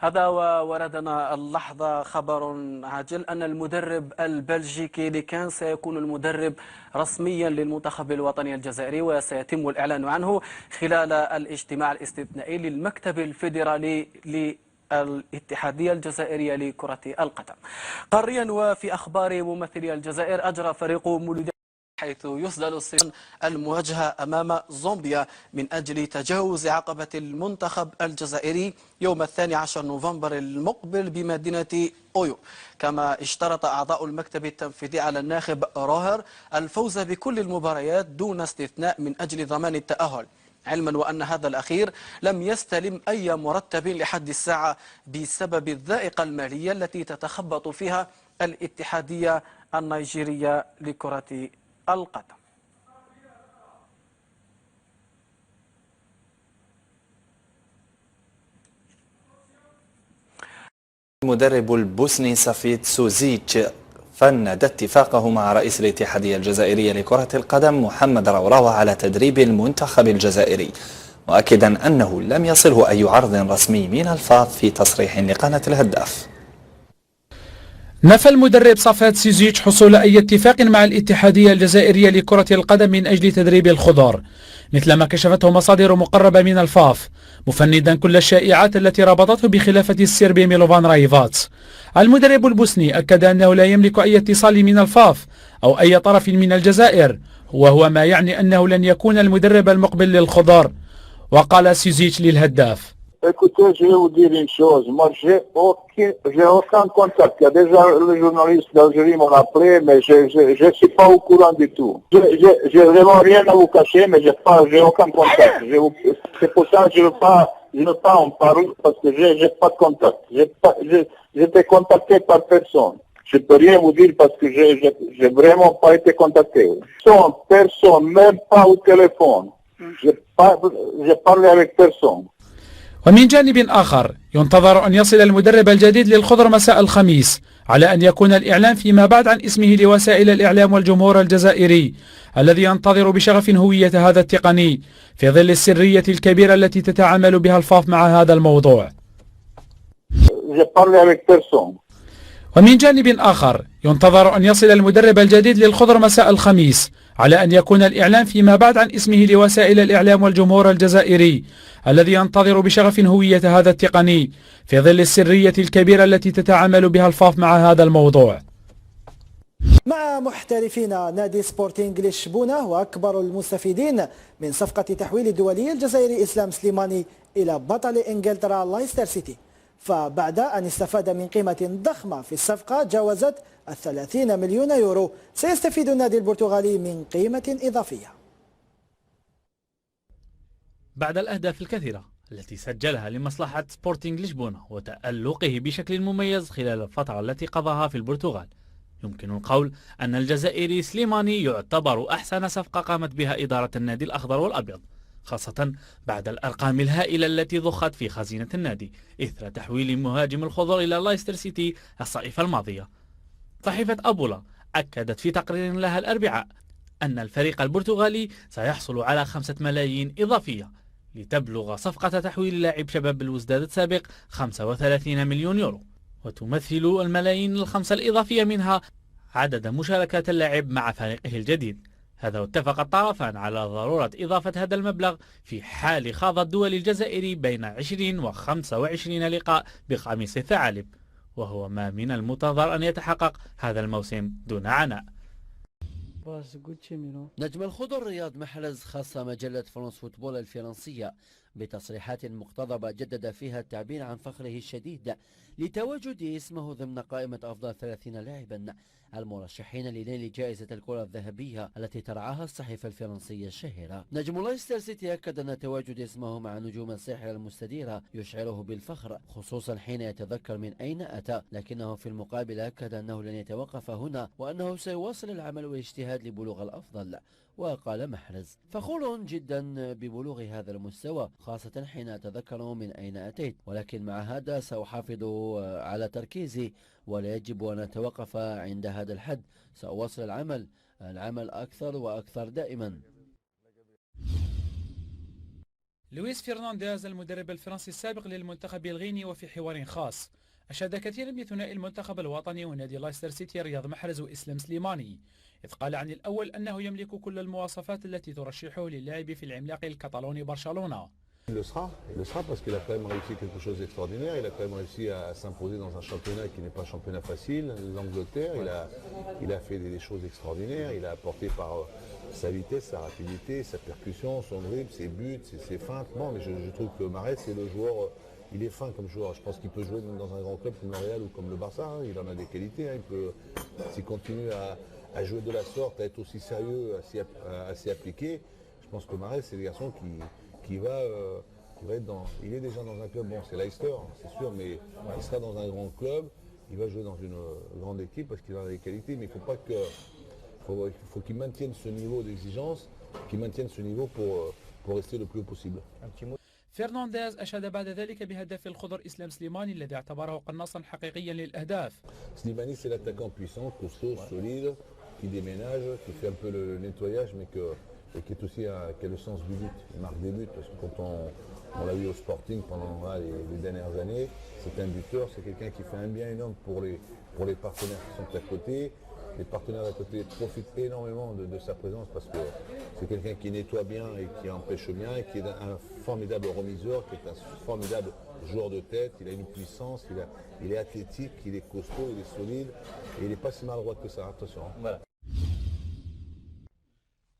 هذا ووردنا اللحظة خبر عاجل أن المدرب البلجيكي لكان سيكون المدرب رسميا للمنتخب الوطني الجزائري، وسيتم الإعلان عنه خلال الاجتماع الاستثنائي للمكتب الفيدرالي الاتحادية الجزائرية لكرة القدم. قاريا وفي أخبار ممثلي الجزائر، أجرى فريق مولودية حيث يسدل الصيام المواجهة أمام زامبيا من أجل تجاوز عقبة المنتخب الجزائري يوم 12 نوفمبر المقبل بمدينة أويو. كما اشترط أعضاء المكتب التنفيذي على الناخب راهر الفوز بكل المباريات دون استثناء من أجل ضمان التأهل، علما وأن هذا الأخير لم يستلم أي مرتب لحد الساعة بسبب الضائقة المالية التي تتخبط فيها الاتحادية النيجيرية لكرة القدم. المدرب البوسني سافيت سوزيتش فند اتفاقه مع رئيس الاتحادية الجزائرية لكرة القدم محمد روراوة على تدريب المنتخب الجزائري، مؤكدا أنه لم يصله أي عرض رسمي من الفاف في تصريح لقناة الهداف. نفى المدرب صفات سيزيتش حصول أي اتفاق مع الاتحادية الجزائرية لكرة القدم من أجل تدريب الخضار، مثلما كشفته مصادر مقربة من الفاف، مفندا كل الشائعات التي ربطته بخلافة السربي ميلوفان رايفاتس. المدرب البوسني أكد أنه لا يملك أي اتصال من الفاف أو أي طرف من الجزائر، وهو ما يعني أنه لن يكون المدرب المقبل للخضار. وقال سيزيتش للهداف: Écoutez, je vais vous dire une chose. Moi, j'ai aucun contact. Il y a déjà le journaliste d'Algérie m'ont appelé, mais je suis pas au courant du tout. J'ai vraiment rien à vous cacher, mais j'ai aucun contact. C'est pour ça que je veux pas en parler parce que j'ai pas de contact. J'étais contacté par personne. Je peux rien vous dire parce que j'ai vraiment pas été contacté. Personne, même pas au téléphone. J'ai parlé avec personne. ومن جانب آخر، ينتظر أن يصل المدرب الجديد للخضر مساء الخميس، على أن يكون الإعلان فيما بعد عن اسمه لوسائل الإعلام والجمهور الجزائري، الذي ينتظر بشغف هوية هذا التقني في ظل السرية الكبيرة التي تتعامل بها الفاف مع هذا الموضوع. ومن جانب آخر، ينتظر أن يصل المدرب الجديد للخضر مساء الخميس، على أن يكون الإعلان فيما بعد عن اسمه لوسائل الإعلام والجمهور الجزائري، الذي ينتظر بشغف هوية هذا التقني في ظل السرية الكبيرة التي تتعامل بها الفاف مع هذا الموضوع. مع محترفين نادي سبورتينغ لشبونة وأكبر المستفيدين من صفقة تحويل الدولي الجزائري إسلام سليماني إلى بطل إنجلترا لايستر سيتي، فبعد أن استفاد من قيمة ضخمة في الصفقة جاوزت 30 مليون يورو، سيستفيد النادي البرتغالي من قيمة إضافية. بعد الأهداف الكثيرة التي سجلها لمصلحة سبورتينغ لشبونة وتألقه بشكل مميز خلال الفترة التي قضاها في البرتغال، يمكن القول أن الجزائري سليماني يعتبر أحسن صفقة قامت بها إدارة النادي الأخضر والأبيض، خاصة بعد الأرقام الهائلة التي ضخت في خزينة النادي إثر تحويل مهاجم الخضر إلى لايستر سيتي الصيف الماضية. صحيفة أبولا أكدت في تقرير لها الأربعاء أن الفريق البرتغالي سيحصل على 5 ملايين إضافية لتبلغ صفقة تحويل لاعب شباب الوزداد السابق 35 مليون يورو، وتمثل الملايين الخمسة الإضافية منها عدد مشاركات اللاعب مع فريقه الجديد. هذا واتفق الطرفان على ضرورة إضافة هذا المبلغ في حال خاض الدولي الجزائري بين 20 و 25 لقاء بقميص الثعالب، وهو ما من المنتظر أن يتحقق هذا الموسم دون عناء. نجم الخضر رياض محرز خاص مجلة فرنسا فوتبول الفرنسية بتصريحات مقتضبة جدد فيها التعبير عن فخره الشديد لتواجد اسمه ضمن قائمة أفضل 30 لاعبا المرشحين لنيل جائزة الكرة الذهبية التي ترعاها الصحيفة الفرنسية الشهيرة. نجم لايستر سيتي أكد أن تواجد اسمه مع نجوم الساحرة المستديرة يشعره بالفخر، خصوصا حين يتذكر من أين أتى، لكنه في المقابل أكد أنه لن يتوقف هنا وأنه سيواصل العمل والاجتهاد لبلوغ الأفضل. وقال محرز: فخور جدا ببلوغ هذا المستوى، خاصة حين أتذكر من أين أتيت، ولكن مع هذا سأحافظ على تركيزي ولا يجب أن أتوقف عند هذا الحد، سأواصل العمل أكثر وأكثر دائما. لويس فرنانديز المدرب الفرنسي السابق للمنتخب الغيني وفي حوار خاص أشاد كثيرا بثنائي المنتخب الوطني ونادي لايستر سيتي رياض محرز وإسلام سليماني، إذ قال عن الأول أنه يملك كل المواصفات التي ترشحه للعب في العملاق الكتالوني برشلونة. Il le sera parce qu'il a quand même réussi quelque chose d'extraordinaire. Il a quand même réussi à s'imposer dans un championnat qui n'est pas un championnat facile, l'Angleterre. Il a fait des choses extraordinaires. Il a apporté par sa vitesse, sa rapidité, sa percussion, son dribble, ses buts, ses feintes. Non, mais je trouve que Mahrez, c'est le joueur, il est fin comme joueur. Je pense qu'il peut jouer dans un grand club comme le Real ou comme le Barça. Hein. Il en a des qualités. Hein. Il peut, s'il continue à jouer de la sorte, à être aussi sérieux, assez appliqué, je pense que Mahrez, c'est le garçon qui va être dans... Il est déjà dans un club, bon c'est Leicester, c'est sûr, mais il sera dans un grand club, il va jouer dans une grande équipe parce qu'il a des qualités, mais il faut pas que... faut qu'il maintienne ce niveau d'exigence, qu'il maintienne ce niveau pour rester le plus haut possible. فرنانديز أشاد بعد ذلك بهداف الخضر إسلام سليماني الذي اعتبره قناصا حقيقيا للأهداف. Slimani c'est l'attaquant puissant, costaud, solide, qui déménage, qui fait un peu le nettoyage, mais et qui est aussi qui a le sens du but, il marque des buts, parce que quand on l'a vu au Sporting pendant les dernières années, c'est un buteur, c'est quelqu'un qui fait un bien énorme pour les partenaires qui sont à côté. Les partenaires à côté profitent énormément de sa présence parce que c'est quelqu'un qui nettoie bien et qui empêche bien, et qui est un formidable remiseur, qui est un formidable joueur de tête, il a une puissance, il est athlétique, il est costaud, il est solide, et il n'est pas si maladroit que ça, attention. Voilà.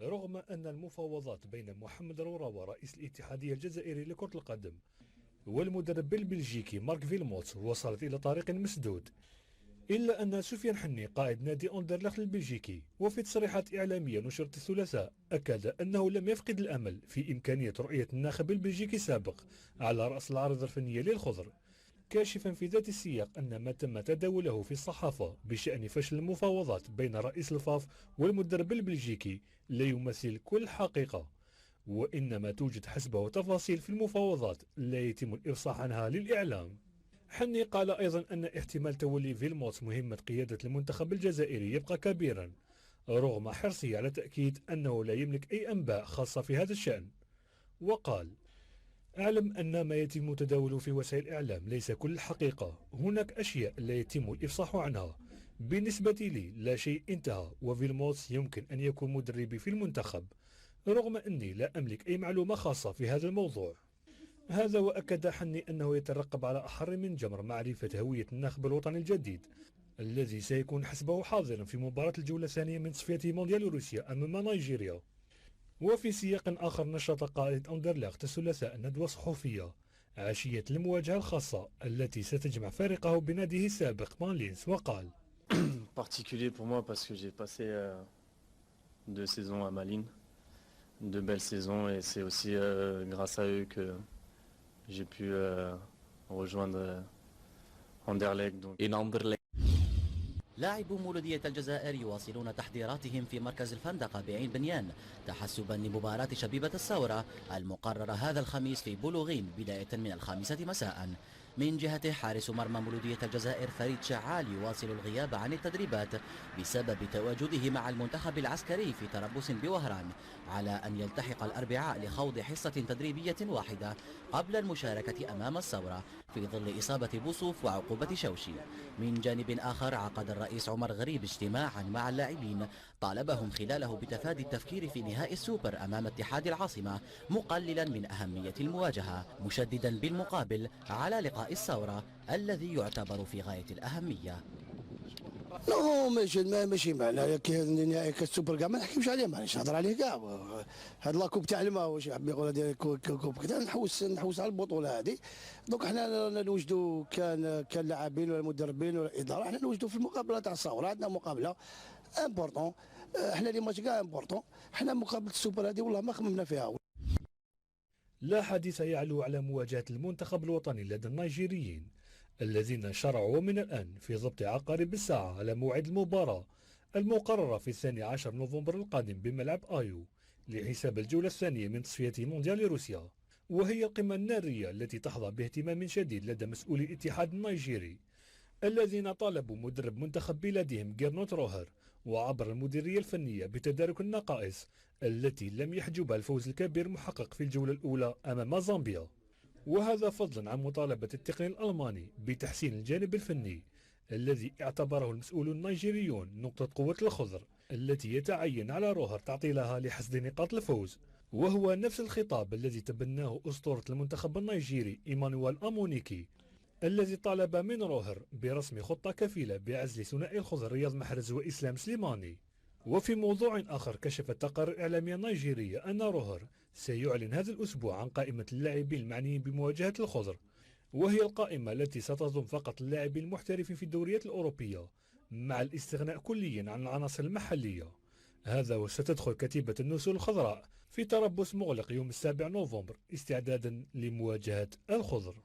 رغم أن المفاوضات بين محمد روراوة رئيس الاتحادية الجزائري لكرة القدم والمدرب البلجيكي مارك فيلموتس وصلت إلى طريق مسدود، إلا أن سفيان حني قائد نادي أندرلخت البلجيكي وفي تصريحات إعلامية نشرت الثلاثاء أكد أنه لم يفقد الأمل في إمكانية رؤية الناخب البلجيكي السابق على رأس العارضة الفنية للخضر، كاشفا في ذات السياق أن ما تم تداوله في الصحافة بشأن فشل المفاوضات بين رئيس الفاف والمدرب البلجيكي لا يمثل كل حقيقة، وإنما توجد حسبه تفاصيل في المفاوضات لا يتم الإفصاح عنها للإعلام. حني قال أيضا أن احتمال تولي فيلموتس مهمة قيادة المنتخب الجزائري يبقى كبيرا، رغم حرصه على تأكيد أنه لا يملك أي أنباء خاصة في هذا الشأن. وقال: أعلم أن ما يتم تداوله في وسائل الإعلام ليس كل الحقيقة، هناك أشياء لا يتم الإفصاح عنها. بالنسبة لي لا شيء انتهى، وفيلموتس يمكن أن يكون مدربي في المنتخب، رغم أني لا أملك أي معلومة خاصة في هذا الموضوع. هذا وأكد حني أنه يترقب على أحر من جمر معرفة هوية الناخب الوطني الجديد الذي سيكون حسبه حاضرا في مباراة الجولة الثانية من تصفية مونديال روسيا أمام نيجيريا. وفي سياق آخر نشط قائد أندرلخت الثلاثاء ندوة صحفية عشية المواجهة الخاصة التي ستجمع فارقه بناديه السابق مانلينز، وقال: particulier pour moi parce que j'ai passé 2 saisons à Malines, 2 belles saisons, et c'est aussi grâce à eux que j'ai pu rejoindre Anderlecht. لاعبو مولودية الجزائر يواصلون تحضيراتهم في مركز الفندقة بعين بنيان تحسبا لمباراة شبيبة الثورة المقررة هذا الخميس في بولوغين بداية من 5 مساء. من جهته حارس مرمى مولودية الجزائر فريد شعال يواصل الغياب عن التدريبات بسبب تواجده مع المنتخب العسكري في تربص بوهران، على أن يلتحق الأربعاء لخوض حصة تدريبية واحدة قبل المشاركة أمام الثورة في ظل إصابة بوصوف وعقوبة شوشي. من جانب آخر عقد الرئيس عمر غريب اجتماعا مع اللاعبين طالبهم خلاله بتفادي التفكير في نهائي السوبر أمام اتحاد العاصمة، مقللا من أهمية المواجهة، مشددا بالمقابل على لقاء الثورة الذي يعتبر في غاية الأهمية. نو ماشي معنى نهائي السوبر كاع ما نحكيمش عليه، مانيش نهضر عليه كاع. هاد لاكوب تاع الماء واش حاب يقول هذه كوب كذا، نحوس على البطوله هذه. دونك حنا نوجدوا كان لاعبين ولا مدربين ولا اداره، حنا نوجدوا في المقابله تاع الثوره. عندنا مقابله امبورطون، حنا لي ماتش كاع امبورطون. حنا مقابله السوبر هذه والله ما خممنا فيها. لا حديث يعلو على مواجهة المنتخب الوطني لدى النيجيريين الذين شرعوا من الآن في ضبط عقارب الساعة على موعد المباراة المقررة في 12 نوفمبر القادم بملعب آيو لحساب الجولة الثانية من تصفية مونديال روسيا، وهي القمة النارية التي تحظى باهتمام شديد لدى مسؤولي الاتحاد النيجيري الذين طالبوا مدرب منتخب بلادهم جيرنوت روهر وعبر المديرية الفنية بتدارك النقائص التي لم يحجبها الفوز الكبير محقق في الجولة الأولى أمام زامبيا، وهذا فضلا عن مطالبة التقني الألماني بتحسين الجانب الفني الذي اعتبره المسؤولون النيجيريون نقطة قوة الخضر التي يتعين على روهر تعطيلها لحصد نقاط الفوز، وهو نفس الخطاب الذي تبناه أسطورة المنتخب النيجيري إيمانويل أمونيكي الذي طالب من روهر برسم خطة كفيلة بعزل ثنائي الخضر رياض محرز وإسلام سليماني. وفي موضوع آخر كشفت تقارير إعلامية نيجيرية أن روهر سيعلن هذا الأسبوع عن قائمة اللاعبين المعنيين بمواجهة الخضر، وهي القائمة التي ستضم فقط اللاعبين المحترفين في الدوريات الأوروبية مع الاستغناء كليا عن العناصر المحلية. هذا وستدخل كتيبة النسور الخضراء في تربص مغلق يوم 7 نوفمبر استعدادا لمواجهة الخضر.